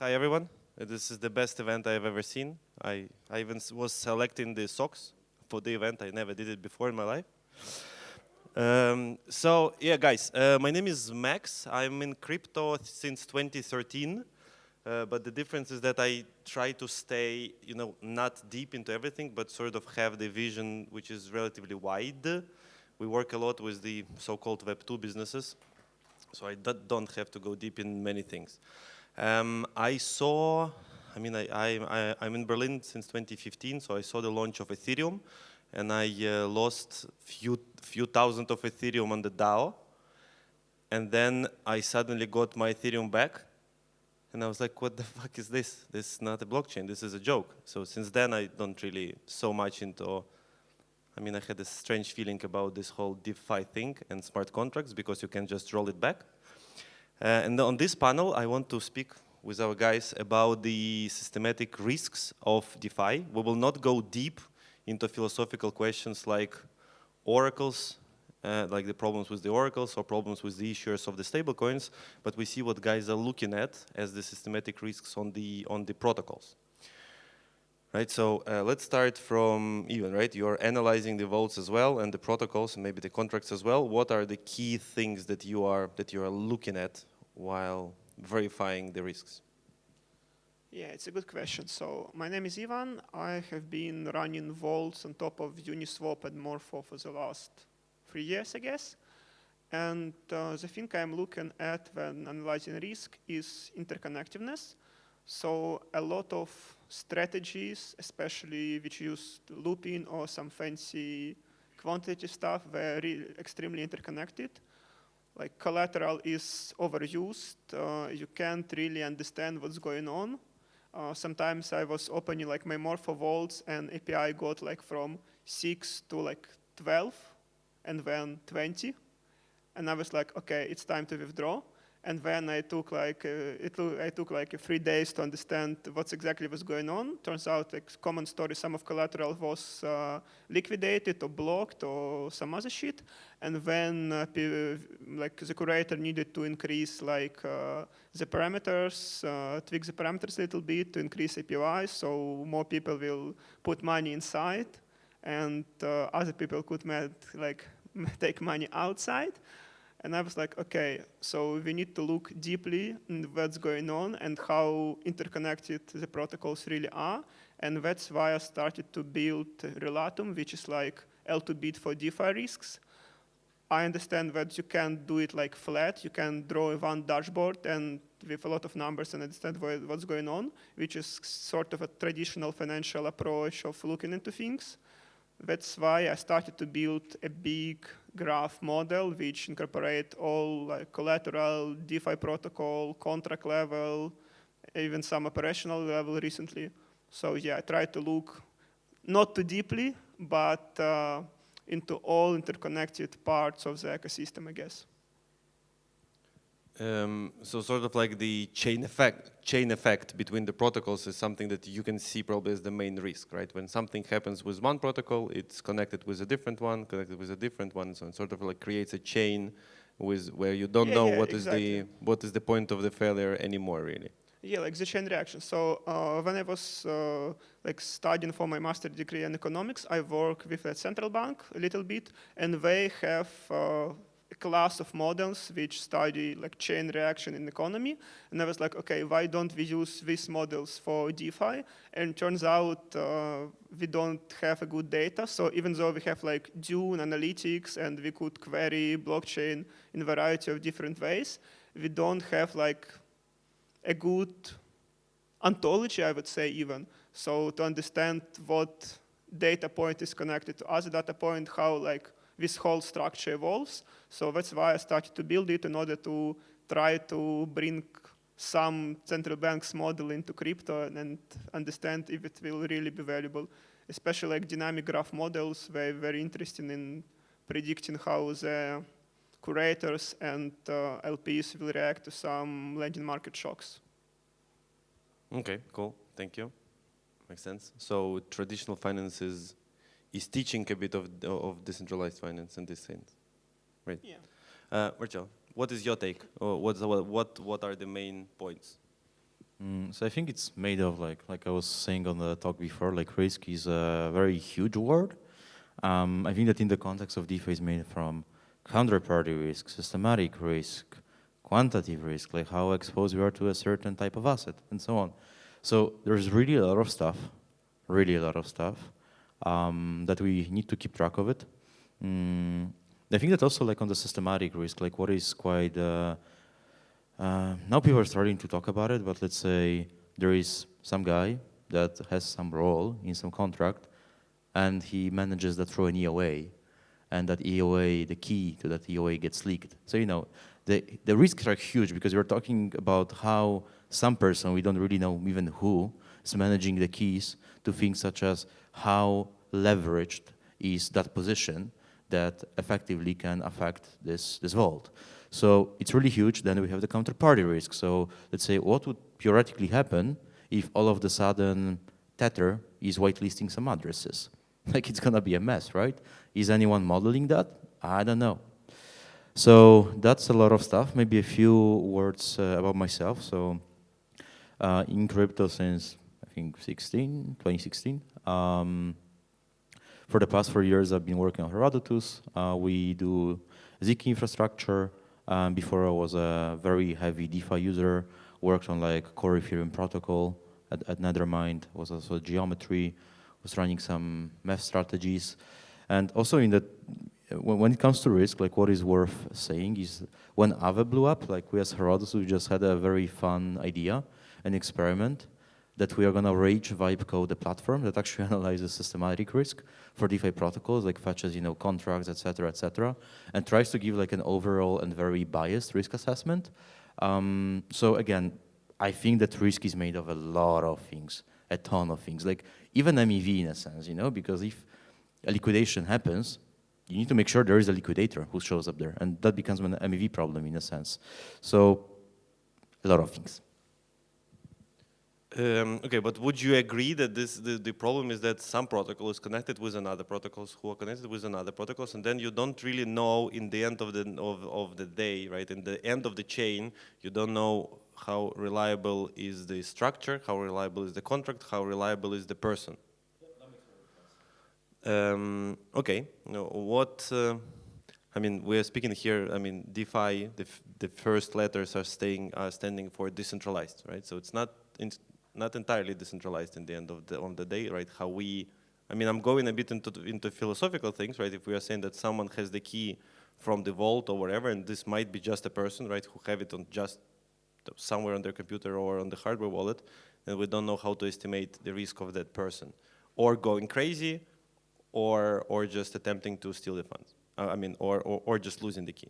Hi everyone. This is the best event I've ever seen. I even was selecting the socks for the event. I never did it before in my life. So yeah, guys, my name is Max. I'm in crypto since 2013. But the difference is that I try to stay, not deep into everything, but sort of have the vision which is relatively wide. We work a lot with the so-called Web2 businesses, so I don't have to go deep in many things. I'm in Berlin since 2015, so I saw the launch of Ethereum, and I lost few thousand of Ethereum on the DAO, and then I suddenly got my Ethereum back, and I was like, what the fuck is this? This is not a blockchain, this is a joke. So since then, I don't really so much into, I had a strange feeling about this whole DeFi thing and smart contracts because you can just roll it back. And on this panel, I want to speak with our guys about the systematic risks of DeFi. We will not go deep into philosophical questions like oracles, like the problems with the oracles or problems with the issuers of the stablecoins, but we see what guys are looking at as the systematic risks on the protocols. Right, so let's start from Ivan, right? You're analyzing the vaults as well and the protocols and maybe the contracts as well. What are the key things that you are looking at while verifying the risks? Yeah, it's a good question. So my name is Ivan. I have been running vaults on top of Uniswap and Morpho for the last 3 years, I guess. And the thing I'm looking at when analyzing risk is interconnectedness. So a lot of strategies, especially which use looping or some fancy quantitative stuff, were extremely interconnected. Like collateral is overused. You can't really understand what's going on. Sometimes I was opening like my Morpho vaults and API got like from 6 to like 12 and then 20. And I was like, okay, it's time to withdraw. And then I took like 3 days to understand what's exactly was going on. Turns out, like common story, some of collateral was liquidated or blocked or some other shit. And then like the curator needed to increase like the parameters, tweak the parameters a little bit to increase APY, so more people will put money inside, and other people could take money outside. And I was like, okay, so we need to look deeply in what's going on and how interconnected the protocols really are. And that's why I started to build Relatum, which is like L2Bit for DeFi risks. I understand that you can't do it like flat. You can draw one dashboard and with a lot of numbers and understand what's going on, which is sort of a traditional financial approach of looking into things. That's why I started to build a big graph model which incorporate all like collateral, DeFi protocol, contract level, even some operational level recently. So yeah, I tried to look not too deeply, but into all interconnected parts of the ecosystem, I guess. So sort of like the chain effect between the protocols is something that you can see probably as the main risk, right? When something happens with one protocol, it's connected with a different one, so it sort of like creates a chain where you don't know what exactly. is the point of the failure anymore, really. Yeah, like the chain reaction. So when I was like studying for my master degree in economics, I work with a central bank a little bit, and they have a class of models which study like chain reaction in economy. And I was like, okay, why don't we use these models for DeFi? And turns out we don't have a good data. So even though we have like Dune analytics and we could query blockchain in a variety of different ways, we don't have like a good ontology, I would say even. So to understand what data point is connected to other data point, how like this whole structure evolves. So that's why I started to build it in order to try to bring some central bank's model into crypto and understand if it will really be valuable. Especially like dynamic graph models, they're very interesting in predicting how the curators and LPs will react to some lending market shocks. Okay, cool. Thank you. Makes sense. So traditional finance is teaching a bit of decentralized finance in this sense, right? Yeah. Marcel, what is your take? Or what are the main points? So I think it's made of like I was saying on the talk before, like risk is a very huge word. I think that in the context of DeFi is made from counterparty risk, systematic risk, quantitative risk, like how exposed we are to a certain type of asset and so on. So there's really a lot of stuff, that we need to keep track of it. I think that also like on the systematic risk, like what is quite, now people are starting to talk about it, but let's say there is some guy that has some role in some contract and he manages that through an EOA, and that EOA, the key to that EOA gets leaked. So, you know, the risks are huge because we're talking about how some person, we don't really know even who, is managing the keys to things such as how leveraged is that position that effectively can affect this vault. So it's really huge. Then we have the counterparty risk. So let's say what would theoretically happen if all of a sudden Tether is whitelisting some addresses? Like it's gonna be a mess, right? Is anyone modeling that? I don't know. So that's a lot of stuff. Maybe a few words about myself. So in crypto since I think 2016. For the past 4 years, I've been working on Herodotus. We do Zk infrastructure. Before I was a very heavy DeFi user, worked on like core Ethereum protocol at Nethermind, was also geometry, was running some math strategies. And also in the, when it comes to risk, like what is worth saying is when Aave blew up, like we as Herodotus, we just had a very fun idea, an experiment, that we are gonna rage vibe code a platform that actually analyzes systematic risk for DeFi protocols, like fetches, you know, contracts, et cetera, and tries to give like an overall and very biased risk assessment. So again, I think that risk is made of a lot of things, a ton of things, like even MEV in a sense, you know, because if a liquidation happens, you need to make sure there is a liquidator who shows up there, and that becomes an MEV problem in a sense. So a lot of things. Okay, but would you agree that the problem is that some protocol is connected with another protocols who are connected with another protocols, and then you don't really know in the end of the day, right? In the end of the chain, you don't know how reliable is the structure, how reliable is the contract, how reliable is the person. Okay, what? I mean, we are speaking here. I mean, DeFi. The first letters are standing for decentralized, right? So it's not entirely decentralized in the end of the day, right? How we, I mean, I'm going a bit into philosophical things, right? If we are saying that someone has the key from the vault or whatever, and this might be just a person, right, who have it on just somewhere on their computer or on the hardware wallet, and we don't know how to estimate the risk of that person, or going crazy, or just attempting to steal the funds. I mean, or just losing the key.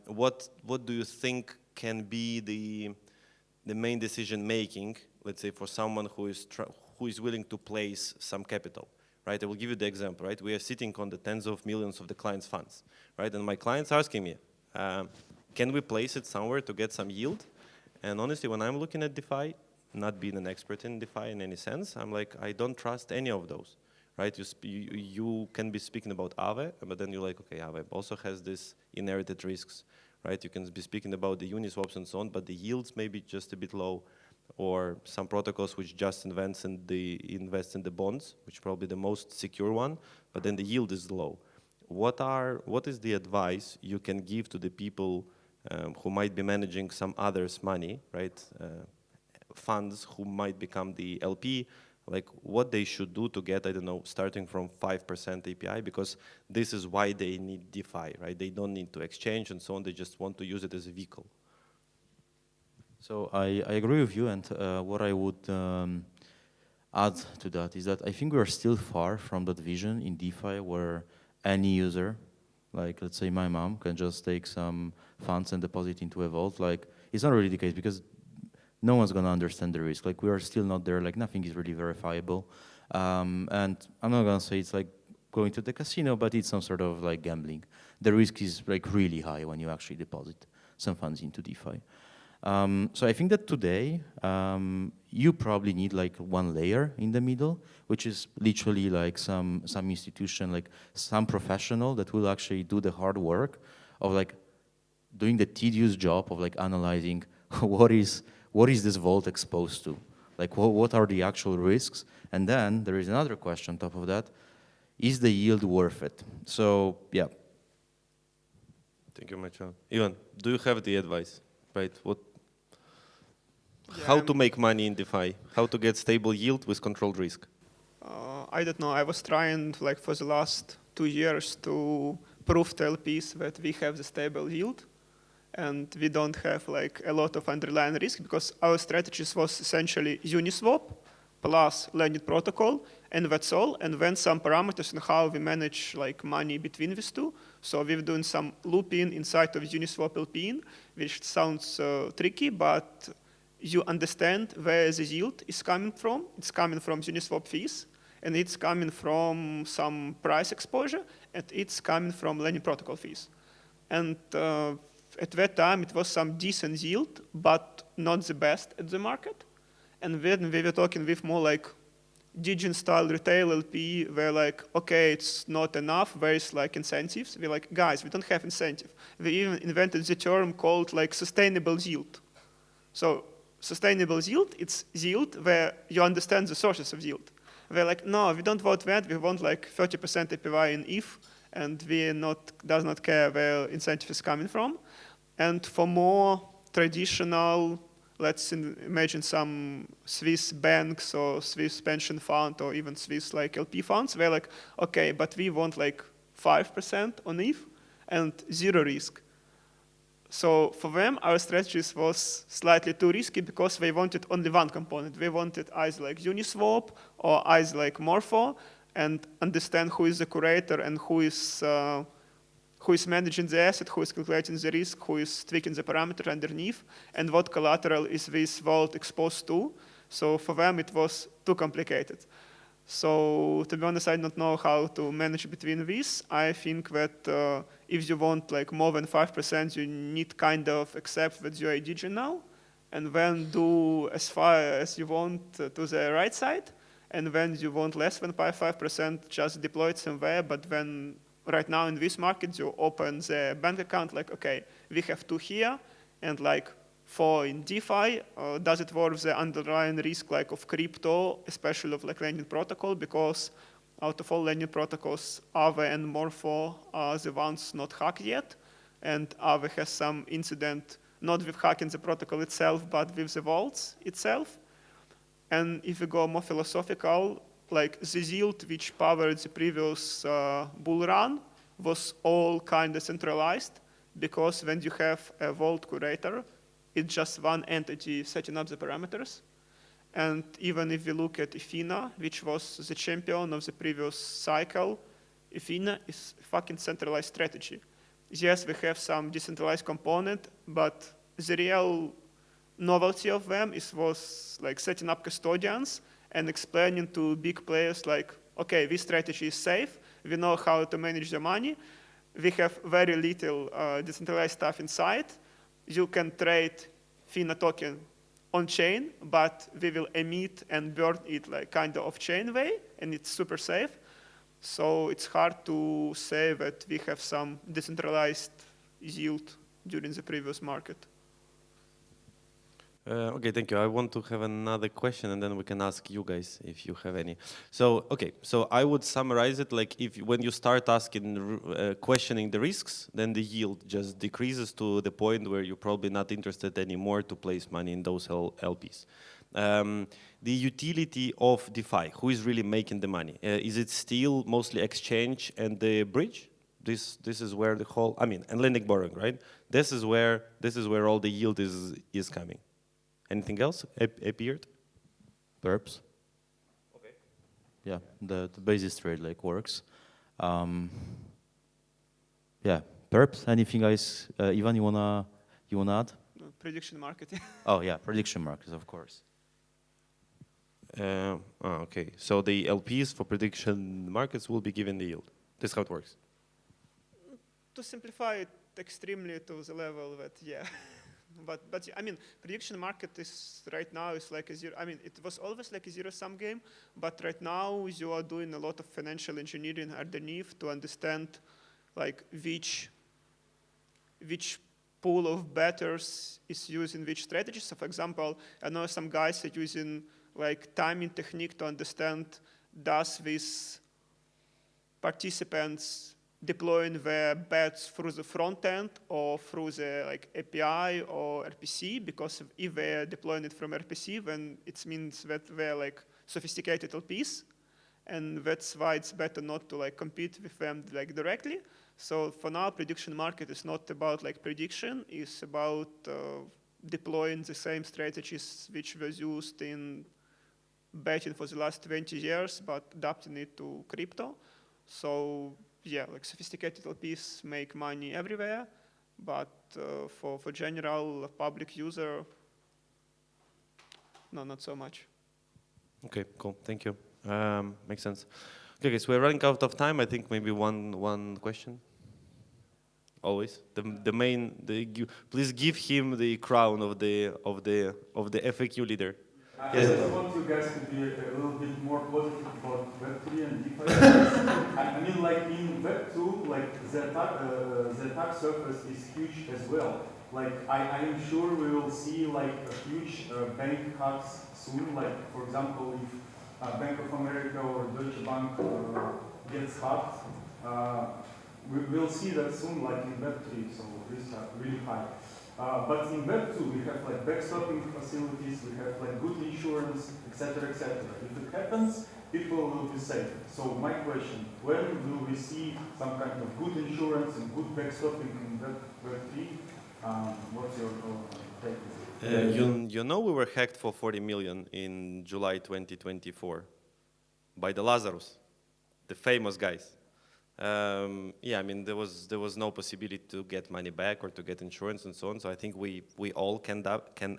What do you think can be the main decision making, let's say, for someone who is willing to place some capital, right? I will give you the example, right? We are sitting on the tens of millions of the client's funds, right? And my client's asking me, can we place it somewhere to get some yield? And honestly, when I'm looking at DeFi, not being an expert in DeFi in any sense, I'm like, I don't trust any of those, right? You can be speaking about Aave, but then you're like, okay, Aave also has this inherited risks, right? You can be speaking about the Uniswaps and so on, but the yields may be just a bit low, or some protocols which just invest in the bonds, which is probably the most secure one, but then the yield is low. What is the advice you can give to the people who might be managing some others' money, right? Funds who might become the LP, like what they should do to get, I don't know, starting from 5% API, because this is why they need DeFi, right? They don't need to exchange and so on, they just want to use it as a vehicle. So I agree with you, and what I would add to that is that I think we are still far from that vision in DeFi where any user, like let's say my mom, can just take some funds and deposit into a vault. Like it's not really the case because no one's gonna understand the risk. Like we are still not there. Like nothing is really verifiable. And I'm not gonna say it's like going to the casino, but it's some sort of like gambling. The risk is like really high when you actually deposit some funds into DeFi. So I think that today you probably need like one layer in the middle, which is literally like some institution, like some professional that will actually do the hard work of like doing the tedious job of like analyzing what is what is this vault exposed to? Like, what are the actual risks? And then there is another question on top of that. Is the yield worth it? So, yeah. Thank you, Marcel. Ivan, do you have the advice, right? Yeah, how to make money in DeFi? How to get stable yield with controlled risk? I don't know. I was trying, like, for the last 2 years to prove to LPs that we have the stable yield and we don't have like a lot of underlying risk, because our strategies was essentially Uniswap plus Lending protocol, and that's all. And then some parameters on how we manage like money between these two. So we're doing some looping inside of Uniswap LP, which sounds tricky, but you understand where the yield is coming from. It's coming from Uniswap fees, and it's coming from some price exposure, and it's coming from Lending protocol fees. And at that time, it was some decent yield, but not the best at the market. And then we were talking with more like Degen-style retail LP, where like, okay, it's not enough, where is like incentives? We're like, guys, we don't have incentive. We even invented the term called like sustainable yield. So sustainable yield, it's yield where you understand the sources of yield. We're like, no, we don't want that, we want like 30% APY in ETH, and we does not care where incentive is coming from. And for more traditional, let's imagine some Swiss banks or Swiss pension fund or even Swiss like LP funds, we're like, okay, but we want like 5% on ETH and 0 risk. So for them, our strategies was slightly too risky because they wanted only one component. They wanted either like Uniswap or either like Morpho, and understand who is the curator and who is managing the asset, who is calculating the risk, who is tweaking the parameter underneath, and what collateral is this vault exposed to. So for them, it was too complicated. So to be honest, I don't know how to manage between these. I think that if you want like more than 5%, you need kind of accept that you are a Degen now, and then do as far as you want to the right side. And when you want less than 5%, just deploy it somewhere. But then right now in this market, you open the bank account like, okay, we have 2 here, and like 4 in DeFi. Does it worth the underlying risk like of crypto, especially of like Lending protocol? Because out of all Lending protocols, Aave and Morpho are the ones not hacked yet. And Aave has some incident, not with hacking the protocol itself, but with the vaults itself. And if we go more philosophical, like the yield which powered the previous bull run was all kind of centralized, because when you have a vault curator, it's just one entity setting up the parameters. And even if we look at Ethena, which was the champion of the previous cycle, Ethena is a fucking centralized strategy. Yes, we have some decentralized component, but the real novelty of them was like setting up custodians and explaining to big players like, okay, this strategy is safe, we know how to manage the money, we have very little decentralized stuff inside, you can trade Ethena token on-chain, but we will emit and burn it like kind of off-chain way, and it's super safe. So it's hard to say that we have some decentralized yield during the previous market. Okay, thank you. I want to have another question, and then we can ask you guys if you have any. So, okay, so I would summarize it like when you start asking, questioning the risks, then the yield just decreases to the point where you're probably not interested anymore to place money in those LPs. The utility of DeFi, who is really making the money? Is it still mostly exchange and the bridge? This is where the whole, and lending borrowing, right? This is where all the yield is coming. Anything else appeared? Perps. Okay. Yeah, the basis trade like works. Yeah, perps. Anything guys? Ivan, you wanna add? Prediction market. Oh yeah, prediction markets, of course. Okay, so the LPs for prediction markets will be given the yield. This is how it works. To simplify it extremely to the level that, yeah. But prediction market is right now is like a zero. It was always like a zero-sum game, but right now you are doing a lot of financial engineering underneath to understand like which pool of bettors is using which strategy. So for example, I know some guys are using like timing technique to understand does this participants deploying their bets through the front end or through the like API or RPC, because if they're deploying it from RPC, then it means that they're like sophisticated LPs, and that's why it's better not to like compete with them like directly. So for now, prediction market is not about like prediction, it's about deploying the same strategies which was used in betting for the last 20 years, but adapting it to crypto. So yeah, like sophisticated LPs make money everywhere, but for general public user, no, not so much. Okay, cool, thank you. Makes sense. Okay, guys, we're running out of time. I think maybe one question. Always please give him the crown of the FAQ leader. I just want you guys to be a little bit more positive about Web3 and DeFi. I mean, like in Web2, like the attack surface is huge as well. Like I am sure we will see like a huge bank hacks soon. Like for example, if Bank of America or Deutsche Bank gets hacked, we will see that soon, like in Web3. So risks are really high. But in Web2, we have like backstopping facilities, we have like good insurance, etc., etc. If it happens, people will be safe. So my question, when will we see some kind of good insurance and good backstopping in Web3? What's your take? You know we were hacked for 40 million in July 2024 by the Lazarus, the famous guys. Yeah, I mean there was no possibility to get money back or to get insurance and so on. So I think we all can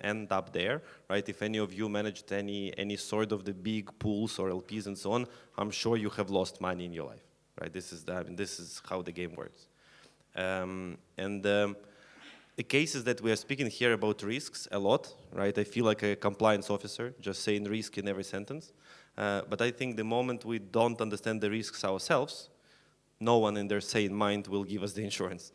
end up there, right? If any of you managed any sort of the big pools or LPs and so on, I'm sure you have lost money in your life, right? This is how the game works. The cases that we are speaking here about risks a lot, right? I feel like a compliance officer just saying risk in every sentence. But I think the moment we don't understand the risks ourselves, no one in their sane mind will give us the insurance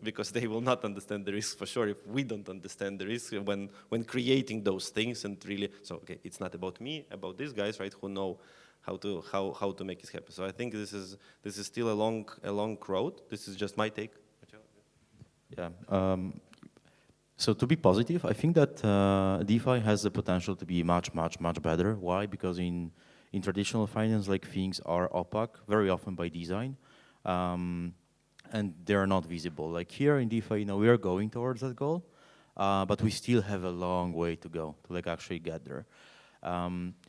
because they will not understand the risk for sure if we don't understand the risk when creating those things and really. So okay, it's not about me, about these guys, right? Who know how to make it happen. So I think this is still a long road. This is just my take. Yeah. So to be positive, I think that DeFi has the potential to be much better. Why? Because in traditional finance, like things are opaque very often by design. And they're not visible. Like here in DeFi, we are going towards that goal, but we still have a long way to go to like actually get there.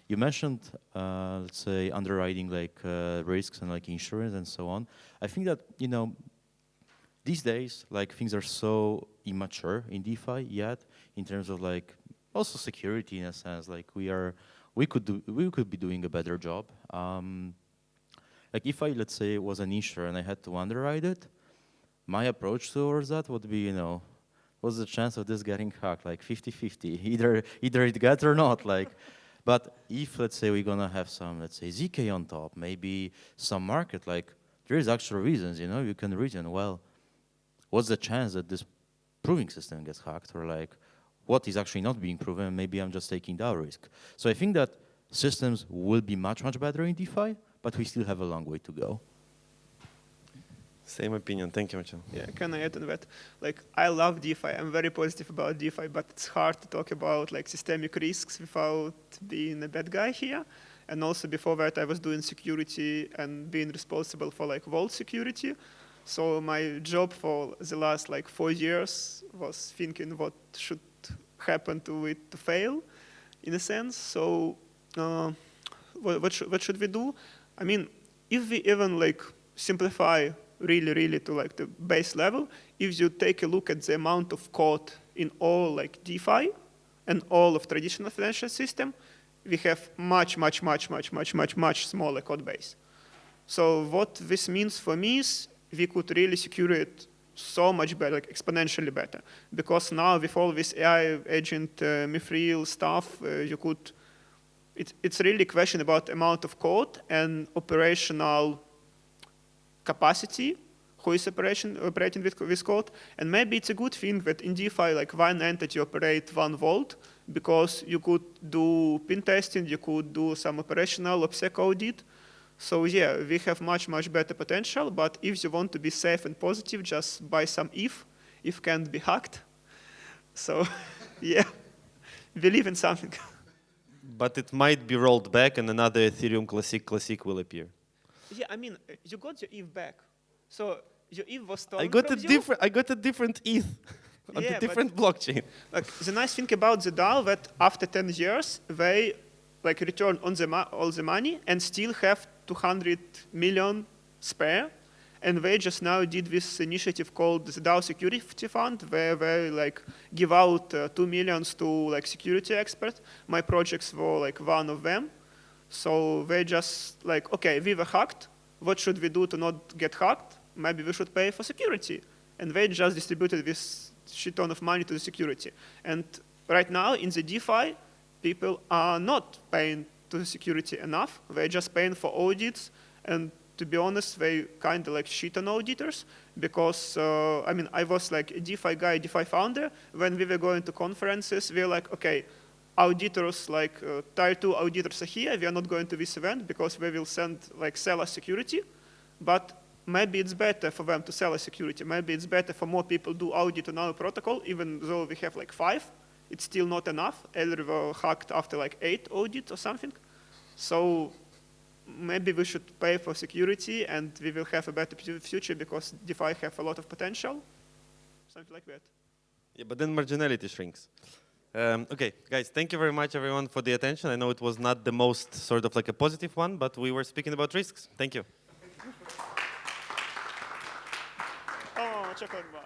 You mentioned, let's say, underwriting like risks and like insurance and so on. I think that these days, like things are so immature in DeFi yet in terms of like also security in a sense. Like we could be doing a better job. Like if I, let's say, was an insurer and I had to underwrite it, my approach towards that would be, what's the chance of this getting hacked? Like 50-50, either it gets or not. Like, but if, let's say, we're gonna have some, let's say, ZK on top, maybe some market, like there is actual reasons, you can reason, well, what's the chance that this proving system gets hacked, or like what is actually not being proven? Maybe I'm just taking that risk. So I think that systems will be much better in DeFi, but we still have a long way to go. Same opinion. Thank you, Marcel. Yeah, can I add on that? Like, I love DeFi. I'm very positive about DeFi, but it's hard to talk about like systemic risks without being a bad guy here. And also before that, I was doing security and being responsible for like vault security. So my job for the last like 4 years was thinking what should happen to it to fail, in a sense. So what should we do? I mean, if we even like simplify really to like the base level, if you take a look at the amount of code in all like DeFi and all of traditional financial system, we have much smaller code base. So what this means for me is we could really secure it so much better, like exponentially better. Because now with all this AI agent Mithril stuff, it's really a question about amount of code and operational capacity, who is operating with code. And maybe it's a good thing that in DeFi, like one entity operate one vault, because you could do pen testing, you could do some operational OPSEC audit. So yeah, we have much, much better potential. But if you want to be safe and positive, just buy some ETH. ETH can't be hacked. So yeah, believe in something. But it might be rolled back and another Ethereum Classic will appear. Yeah, I mean, you got your ETH back. So your ETH was stolen I got from a different ETH on Yeah, a different blockchain. Like, the nice thing about the DAO that after 10 years, they like return on all the money and still have 200 million spare. And they just now did this initiative called the DAO Security Fund, where they like give out 2 million to like security experts. My projects were like one of them. So they just like, okay, we were hacked. What should we do to not get hacked? Maybe we should pay for security. And they just distributed this shit ton of money to the security. And right now in the DeFi, people are not paying to the security enough. They're just paying for audits. And to be honest, they kind of like shit on auditors because, I mean, I was like a DeFi guy, DeFi founder. When we were going to conferences, we were like, okay, auditors, like tier 2 auditors are here. We are not going to this event because they will sell us security. But maybe it's better for them to sell us security. Maybe it's better for more people to do audit on our protocol, even though we have like 5. It's still not enough. Elder were hacked after like 8 audits or something. So maybe we should pay for security and we will have a better future because DeFi have a lot of potential. Something like that. Yeah, but then marginality shrinks. Okay, guys, thank you very much, everyone, for the attention. I know it was not the most sort of like a positive one, but we were speaking about risks. Thank you. Oh, chocolate bar.